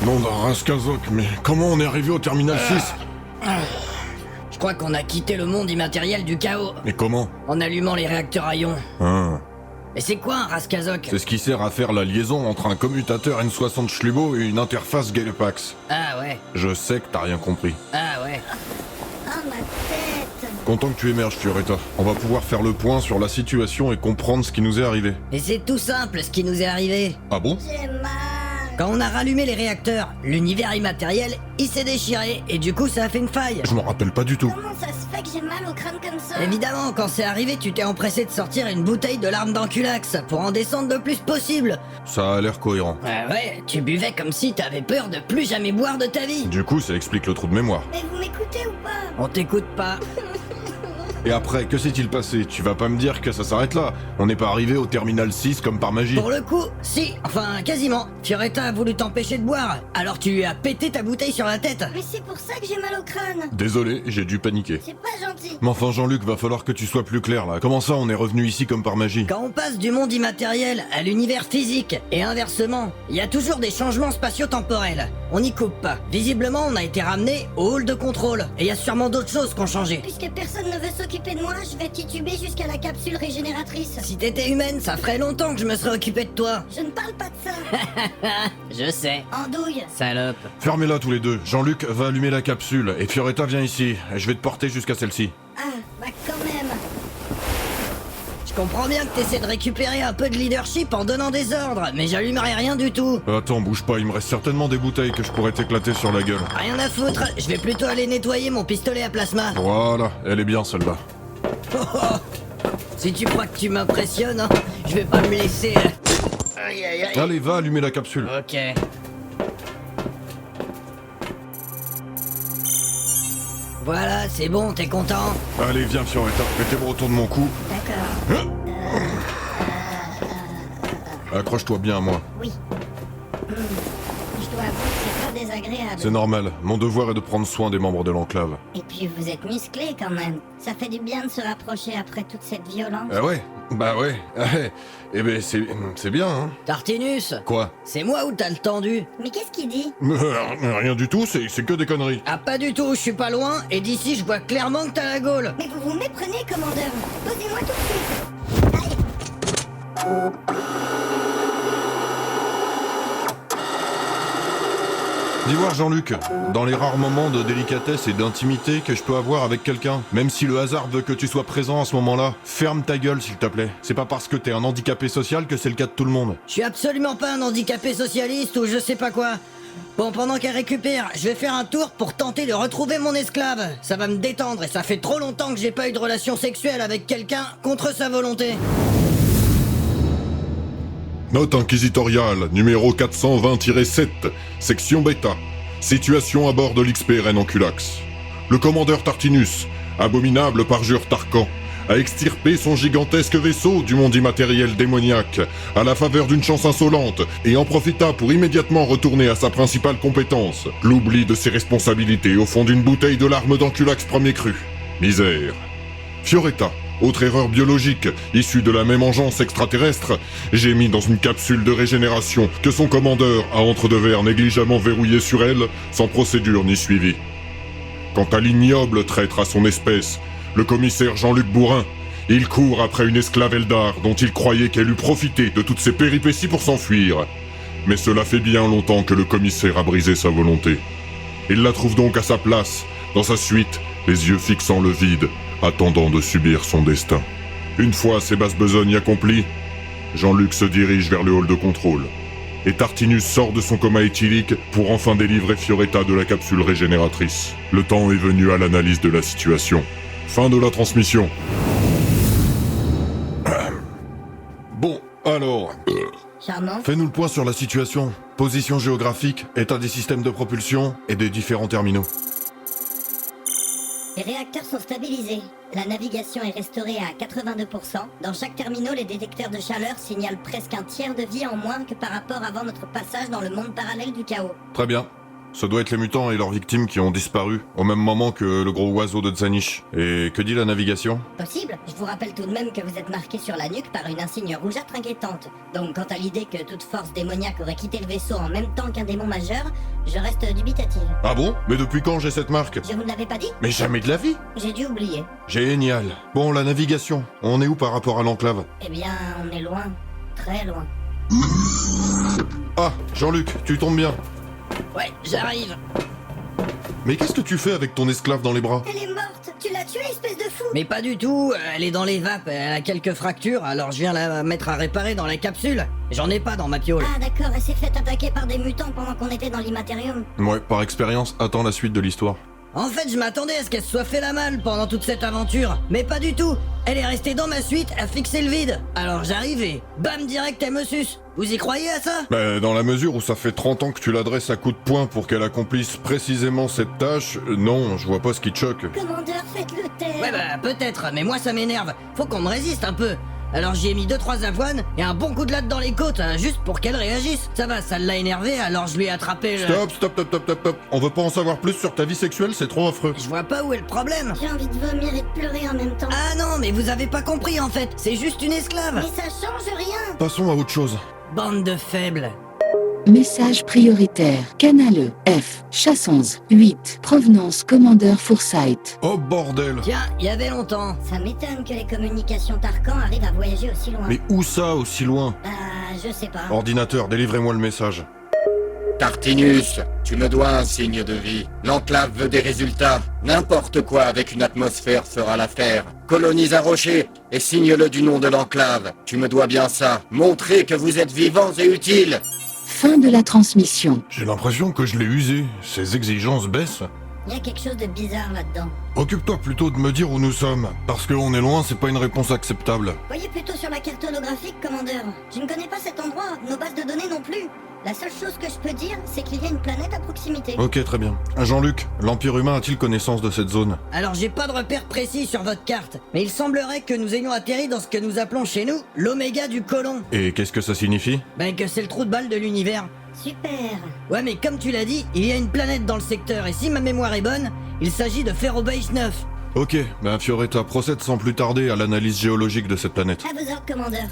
Nom d'un Raskazok, mais comment on est arrivé au Terminal 6? Je crois qu'on a quitté le monde immatériel du chaos, Mais comment? en allumant les réacteurs à ions. Hein. Mais c'est quoi un Raskazok? C'est ce qui sert à faire la liaison entre un commutateur N60 Schlubo et une interface Galepax. Ah ouais, Je sais que t'as rien compris. ah ouais. Oh, ma tête. Content que tu émerges, Fioretta. On va pouvoir faire le point sur la situation et comprendre ce qui nous est arrivé. Et c'est tout simple ce qui nous est arrivé. Ah bon? J'ai mal. Quand on a rallumé les réacteurs, l'univers immatériel, il s'est déchiré et du coup ça a fait une faille. Je m'en rappelle pas du tout. Comment ça se fait que j'ai mal au crâne comme ça? Évidemment, quand c'est arrivé, tu t'es empressé de sortir une bouteille de l'arme d'Anculax pour en descendre le plus possible. Ça a l'air cohérent. Ah ouais, tu buvais comme si t'avais peur de plus jamais boire de ta vie. Du coup, ça explique le trou de mémoire. Mais vous m'écoutez ou pas? On t'écoute pas. Et après, que s'est-il passé? Tu vas pas me dire que ça s'arrête là? On n'est pas arrivé au Terminal 6 comme par magie. Pour le coup, si, enfin quasiment. Fioretta a voulu t'empêcher de boire, alors tu lui as pété ta bouteille sur la tête. Mais c'est pour ça que j'ai mal au crâne. Désolé, j'ai dû paniquer. C'est pas gentil. Mais enfin, Jean-Luc, va falloir que tu sois plus clair là. Comment ça, on est revenu ici comme par magie? Quand on passe du monde immatériel à l'univers physique, et inversement, il y a toujours des changements spatio-temporels. On n'y coupe pas. Visiblement, on a été ramené au hall de contrôle. Et il y a sûrement d'autres choses qui ont changé. Puisque personne ne veut s'occuper de moi, je vais tituber jusqu'à la capsule régénératrice. Si t'étais humaine, ça ferait longtemps que je me serais occupé de toi. Je ne parle pas de ça. Je sais. Andouille. Salope. Fermez-la tous les deux. Jean-Luc va allumer la capsule et Fioretta vient ici. Je vais te porter jusqu'à celle-ci. Ah, bah quand même. Je comprends bien que t'essaies de récupérer un peu de leadership en donnant des ordres, mais j'allumerai rien du tout. Attends, bouge pas, il me reste certainement des bouteilles que je pourrais t'éclater sur la gueule. Rien à foutre, je vais plutôt aller nettoyer mon pistolet à plasma. Voilà, elle est bien celle-là. Si tu crois que tu m'impressionnes, hein, je vais pas me laisser. Aïe aïe aïe. Allez, va allumer la capsule. Ok. Voilà, c'est bon, t'es content? Allez, viens Fioretta, mettez-moi autour de mon cou. D'accord. Accroche-toi bien à moi. Oui. Je dois avouer que c'est pas désagréable. C'est normal, mon devoir est de prendre soin des membres de l'enclave. Et puis vous êtes musclé quand même. Ça fait du bien de se rapprocher après toute cette violence. Ah ouais? Bah ouais. Eh ben c'est bien, hein. Tartinus, Quoi? c'est moi ou t'as le tendu? Mais qu'est-ce qu'il dit? Rien du tout, c'est que des conneries. Ah pas du tout, je suis pas loin, et d'ici je vois clairement que t'as la gaule. Mais vous vous méprenez, commandeur. Posez-moi tout de suite. Dis voir Jean-Luc, dans les rares moments de délicatesse et d'intimité que je peux avoir avec quelqu'un, même si le hasard veut que tu sois présent à ce moment-là, ferme ta gueule s'il te plaît. C'est pas parce que t'es un handicapé social que c'est le cas de tout le monde. Je suis absolument pas un handicapé socialiste ou je sais pas quoi. Bon, pendant qu'elle récupère, je vais faire un tour pour tenter de retrouver mon esclave. Ça va me détendre et ça fait trop longtemps que j'ai pas eu de relation sexuelle avec quelqu'un contre sa volonté. Note inquisitoriale, numéro 420-7, section bêta. Situation à bord de l'XPRN Anculax. Le commandeur Tartinus, abominable parjure Tarkan, a extirpé son gigantesque vaisseau du monde immatériel démoniaque, à la faveur d'une chance insolente, et en profita pour immédiatement retourner à sa principale compétence, l'oubli de ses responsabilités au fond d'une bouteille de l'arme d'Anculax premier cru. Misère. Fioretta, autre erreur biologique, issue de la même engeance extraterrestre, gémit dans une capsule de régénération que son commandeur a entre deux verres négligemment verrouillée sur elle, sans procédure ni suivi. Quant à l'ignoble traître à son espèce, le commissaire Jean-Luc Bourrin, il court après une esclave Eldar dont il croyait qu'elle eût profité de toutes ses péripéties pour s'enfuir. Mais cela fait bien longtemps que le commissaire a brisé sa volonté. Il la trouve donc à sa place, dans sa suite, les yeux fixant le vide, attendant de subir son destin. Une fois ces basses besognes accomplies, Jean-Luc se dirige vers le hall de contrôle. Et Tartinus sort de son coma éthylique pour enfin délivrer Fioretta de la capsule régénératrice. Le temps est venu à l'analyse de la situation. Fin de la transmission. Bon, alors, Charmant. fais-nous le point sur la situation. Position géographique, état des systèmes de propulsion et des différents terminaux. Les réacteurs sont stabilisés. La navigation est restaurée à 82%. Dans chaque terminal, les détecteurs de chaleur signalent presque un tiers de vie en moins que par rapport avant notre passage dans le monde parallèle du chaos. Très bien. Ça doit être les mutants et leurs victimes qui ont disparu, au même moment que le gros oiseau de Zanish. Et que dit la navigation? Possible. Je vous rappelle tout de même que vous êtes marqué sur la nuque par une insigne rougeâtre inquiétante. Donc quant à l'idée que toute force démoniaque aurait quitté le vaisseau en même temps qu'un démon majeur, je reste dubitative. Ah bon? Mais depuis quand j'ai cette marque? Je vous l'avais pas dit? Mais jamais de la vie! J'ai dû oublier. Génial. Bon, la navigation, on est où par rapport à l'enclave? Eh bien, on est loin. Très loin. Ah, Jean-Luc, tu tombes bien. Ouais, j'arrive. Mais qu'est-ce que tu fais avec ton esclave dans les bras? Elle est morte. Tu l'as tuée, espèce de fou. Mais pas du tout, elle est dans les vapes, elle a quelques fractures, alors je viens la mettre à réparer dans la capsule. J'en ai pas dans ma piole. Ah d'accord, elle s'est fait attaquer par des mutants pendant qu'on était dans l'immatérium. Ouais, par expérience, attends la suite de l'histoire. En fait, je m'attendais à ce qu'elle se soit fait la malle pendant toute cette aventure, mais pas du tout. Elle est restée dans ma suite à fixer le vide. Alors j'arrive et bam, direct elle me suce. Vous y croyez à ça? Bah, dans la mesure où ça fait 30 ans que tu l'adresses à coups de poing pour qu'elle accomplisse précisément cette tâche, non, je vois pas ce qui te choque. Commandeur, faites-le taire. Ouais bah peut-être, mais moi ça m'énerve. Faut qu'on me résiste un peu. Alors j'y ai mis 2-3 avoines et un bon coup de latte dans les côtes, juste pour qu'elle réagisse. Ça va, ça l'a énervé, alors je lui ai attrapé le... Stop. On veut pas en savoir plus sur ta vie sexuelle, c'est trop affreux. Je vois pas où est le problème. J'ai envie de vomir et de pleurer en même temps. Ah non, mais vous avez pas compris en fait, c'est juste une esclave. Mais ça change rien. Passons à autre chose. Bande de faibles. Message prioritaire. Canal E. F. Chasse 11. 8. Provenance commandeur Forsyth. Oh bordel. Tiens, il y avait longtemps. Ça m'étonne que les communications Tarkan arrivent à voyager aussi loin. Mais où ça, aussi loin? Bah, je sais pas. Ordinateur, délivrez-moi le message. Tartinus, tu me dois un signe de vie. L'enclave veut des résultats. N'importe quoi avec une atmosphère fera l'affaire. Colonise un rocher et signe-le du nom de l'enclave. Tu me dois bien ça. Montrez que vous êtes vivants et utiles. Fin de la transmission. J'ai l'impression que je l'ai usé. Ses exigences baissent. Il y a quelque chose de bizarre là-dedans. Occupe-toi plutôt de me dire où nous sommes. Parce qu'on est loin, c'est pas une réponse acceptable. Voyez plutôt sur la carte holographique, commandeur. Je ne connais pas cet endroit, nos bases de données non plus. La seule chose que je peux dire, c'est qu'il y a une planète à proximité. Ok, très bien. Jean-Luc, l'Empire humain a-t-il connaissance de cette zone? Alors j'ai pas de repère précis sur votre carte, mais il semblerait que nous ayons atterri dans ce que nous appelons chez nous l'oméga du colon. Et qu'est-ce que ça signifie? Ben que c'est le trou de balle de l'univers. Super. Ouais mais comme tu l'as dit, il y a une planète dans le secteur et si ma mémoire est bonne, il s'agit de Ferrobase 9. Ok, ben Fioretta procède sans plus tarder à l'analyse géologique de cette planète. À vos ordres, commandeur.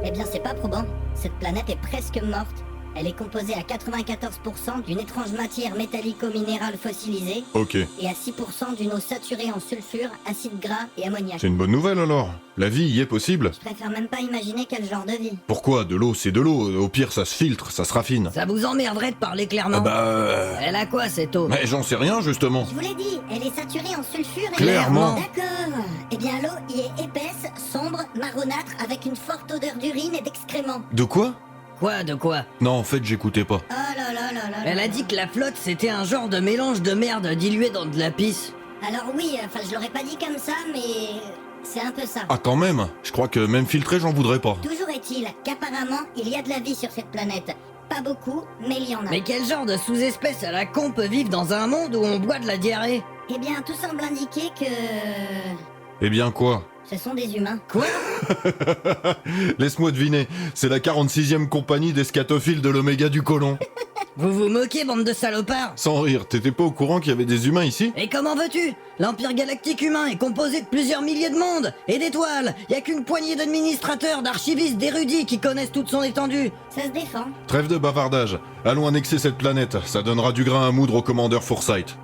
Eh bien, c'est pas probant. Cette planète est presque morte. Elle est composée à 94% d'une étrange matière métallico-minérale fossilisée Ok, et à 6% d'une eau saturée en sulfure, acide gras et ammoniac. c'est une bonne nouvelle alors. La vie y est possible. Je préfère même pas imaginer quel genre de vie. Pourquoi? De l'eau, c'est de l'eau. Au pire, ça se filtre, ça se raffine. Ça vous emmerderait de parler clairement? Ah Elle a quoi cette eau? Mais j'en sais rien justement. Je vous l'ai dit, elle est saturée en sulfure et... Clairement. D'accord. Eh bien, l'eau y est épaisse, sombre, marronâtre, avec une forte odeur d'urine et d'excréments. De quoi? Quoi de quoi? Non, en fait, j'écoutais pas. Oh là là là là. Elle là a là. dit que la flotte c'était un genre de mélange de merde dilué dans de la pisse. Alors oui, enfin je l'aurais pas dit comme ça, mais c'est un peu ça. Ah quand même. Je crois que même filtré, j'en voudrais pas. Toujours est-il qu'apparemment il y a de la vie sur cette planète. Pas beaucoup, mais il y en a. Mais quel genre de sous-espèce à la con peut vivre dans un monde où on boit de la diarrhée? Eh bien, tout semble indiquer que Eh bien quoi? ce sont des humains. Quoi? Laisse-moi deviner. C'est la 46e compagnie des scatophiles de l'Oméga du Colon. Vous vous moquez, bande de salopards? Sans rire, t'étais pas au courant qu'il y avait des humains ici? Et comment veux-tu? L'Empire galactique humain est composé de plusieurs milliers de mondes et d'étoiles. Y a qu'une poignée d'administrateurs, d'archivistes, d'érudits qui connaissent toute son étendue. Ça se défend. Trêve de bavardage. Allons annexer cette planète. Ça donnera du grain à moudre au commandeur Forsyth.